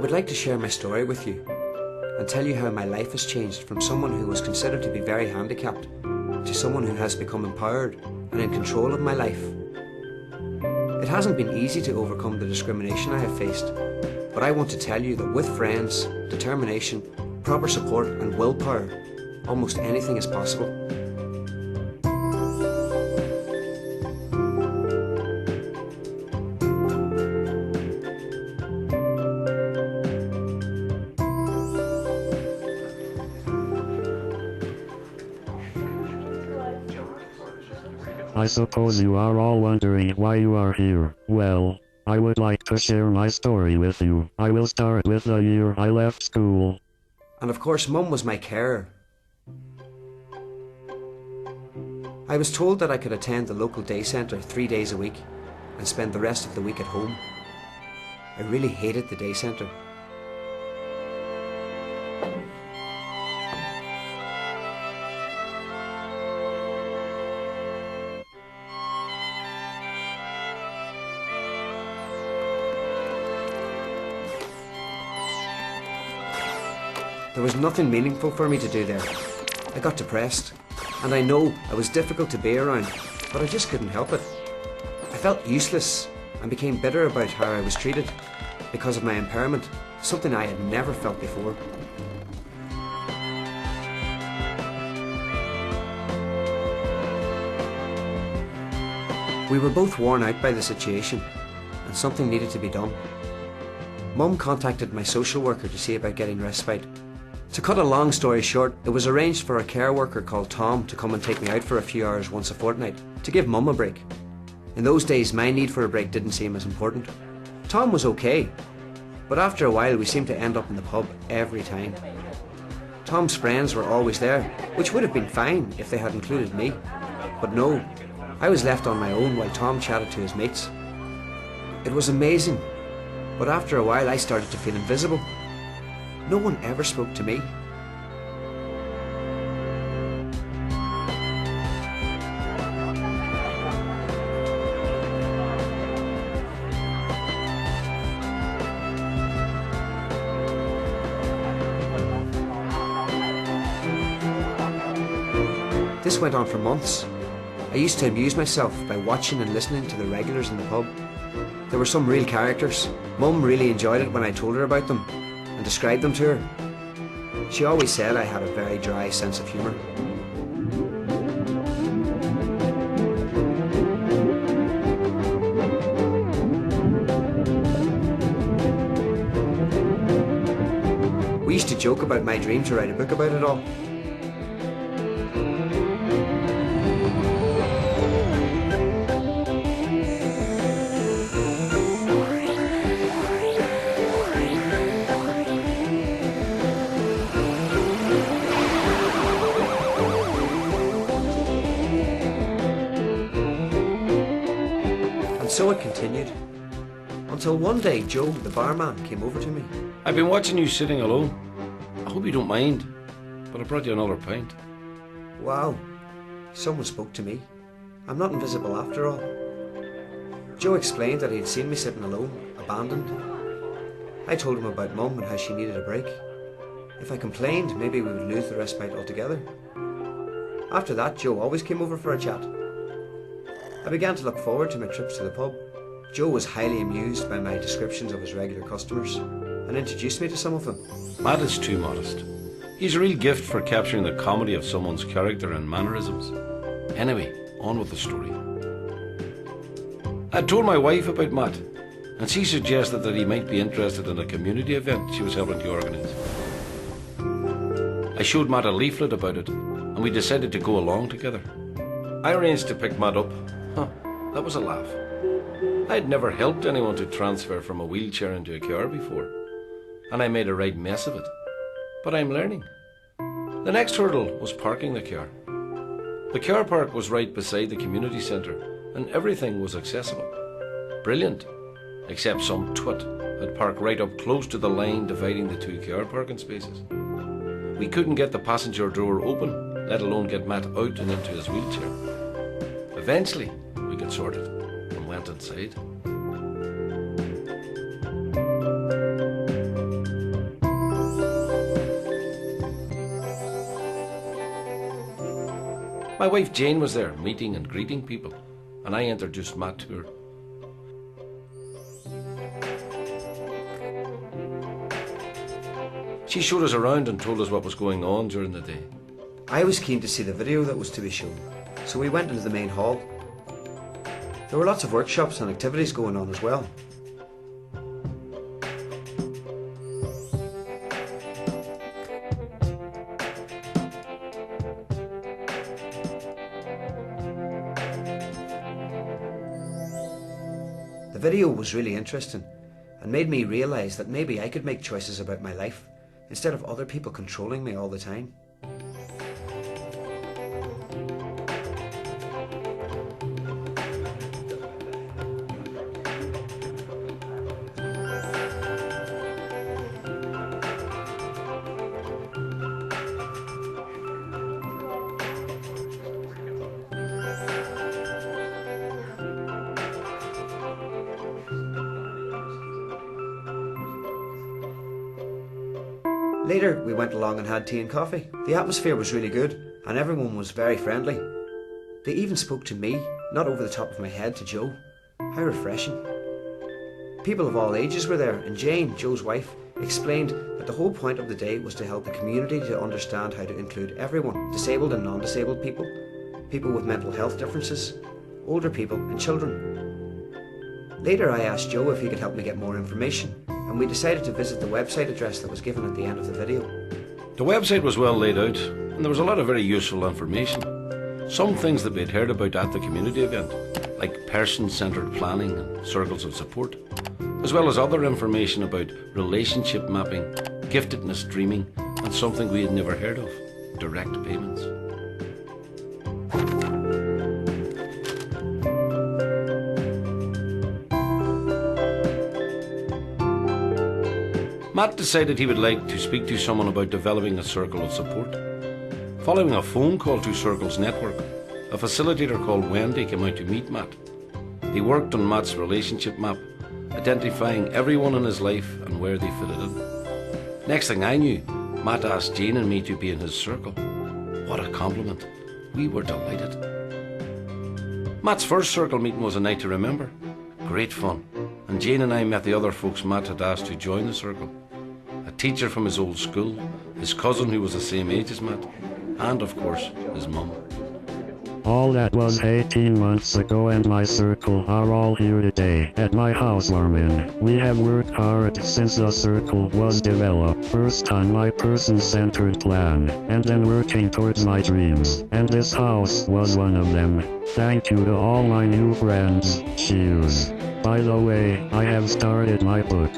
would like to share my story with you and tell you how my life has changed from someone who was considered to be very handicapped to someone who has become empowered and in control of my life. It hasn't been easy to overcome the discrimination I have faced, but I want to tell you that with friends, determination, proper support and willpower, almost anything is possible. I suppose you are all wondering why you are here. Well, I would like to share my story with you. I will start with the year I left school. And of course, Mum was my carer. I was told that I could attend the local day centre 3 days a week and spend the rest of the week at home. I really hated the day centre. There was nothing meaningful for me to do there. I got depressed, and I know I was difficult to be around, but I just couldn't help it. I felt useless and became bitter about how I was treated because of my impairment, something I had never felt before. We were both worn out by the situation, and something needed to be done. Mum contacted my social worker to see about getting respite. To cut a long story short, it was arranged for a care worker called Tom to come and take me out for a few hours once a fortnight, to give Mum a break. In those days, my need for a break didn't seem as important. Tom was okay, but after a while we seemed to end up in the pub every time. Tom's friends were always there, which would have been fine if they had included me. But no, I was left on my own while Tom chatted to his mates. It was amazing, but after a while I started to feel invisible. No one ever spoke to me. This went on for months. I used to amuse myself by watching and listening to the regulars in the pub. There were some real characters. Mum really enjoyed it when I told her about them and described them to her. She always said I had a very dry sense of humour. We used to joke about my dream to write a book about it all. So it continued, until one day Joe, the barman, came over to me. I've been watching you sitting alone. I hope you don't mind, but I brought you another pint. Wow, someone spoke to me. I'm not invisible after all. Joe explained that he had seen me sitting alone, abandoned. I told him about Mum and how she needed a break. If I complained, maybe we would lose the respite altogether. After that, Joe always came over for a chat. I began to look forward to my trips to the pub. Joe was highly amused by my descriptions of his regular customers and introduced me to some of them. Matt is too modest. He's a real gift for capturing the comedy of someone's character and mannerisms. Anyway, on with the story. I told my wife about Matt, and she suggested that he might be interested in a community event she was helping to organise. I showed Matt a leaflet about it, and we decided to go along together. I arranged to pick Matt up. That was a laugh. I'd never helped anyone to transfer from a wheelchair into a car before, and I made a right mess of it. But I'm learning. The next hurdle was parking the car. The car park was right beside the community centre, and everything was accessible. Brilliant, except some twit had parked right up close to the line dividing the two car parking spaces. We couldn't get the passenger door open, let alone get Matt out and into his wheelchair. Eventually, we got sorted and went inside. My wife Jane was there, meeting and greeting people, and I introduced Matt to her. She showed us around and told us what was going on during the day. I was keen to see the video that was to be shown, so we went into the main hall. There were lots of workshops and activities going on as well. The video was really interesting and made me realise that maybe I could make choices about my life instead of other people controlling me all the time. Later, we went along and had tea and coffee. The atmosphere was really good, and everyone was very friendly. They even spoke to me, not over the top of my head to Joe. How refreshing. People of all ages were there, and Jane, Joe's wife, explained that the whole point of the day was to help the community to understand how to include everyone, disabled and non-disabled people, people with mental health differences, older people and children. Later, I asked Joe if he could help me get more information, and we decided to visit the website address that was given at the end of the video. The website was well laid out, and there was a lot of very useful information. Some things that we'd heard about at the community event, like person-centred planning and circles of support, as well as other information about relationship mapping, giftedness dreaming, and something we had never heard of, direct payments. Matt decided he would like to speak to someone about developing a circle of support. Following a phone call to Circles Network, a facilitator called Wendy came out to meet Matt. He worked on Matt's relationship map, identifying everyone in his life and where they fitted in. Next thing I knew, Matt asked Jane and me to be in his circle. What a compliment. We were delighted. Matt's first circle meeting was a night to remember. Great fun. And Jane and I met the other folks Matt had asked to join the circle. A teacher from his old school, his cousin who was the same age as Matt, and of course, his mum. All that was 18 months ago, and my circle are all here today at my housewarming. We have worked hard since the circle was developed, first on my person-centered plan, and then working towards my dreams, and this house was one of them. Thank you to all my new friends. Cheers. By the way, I have started my book.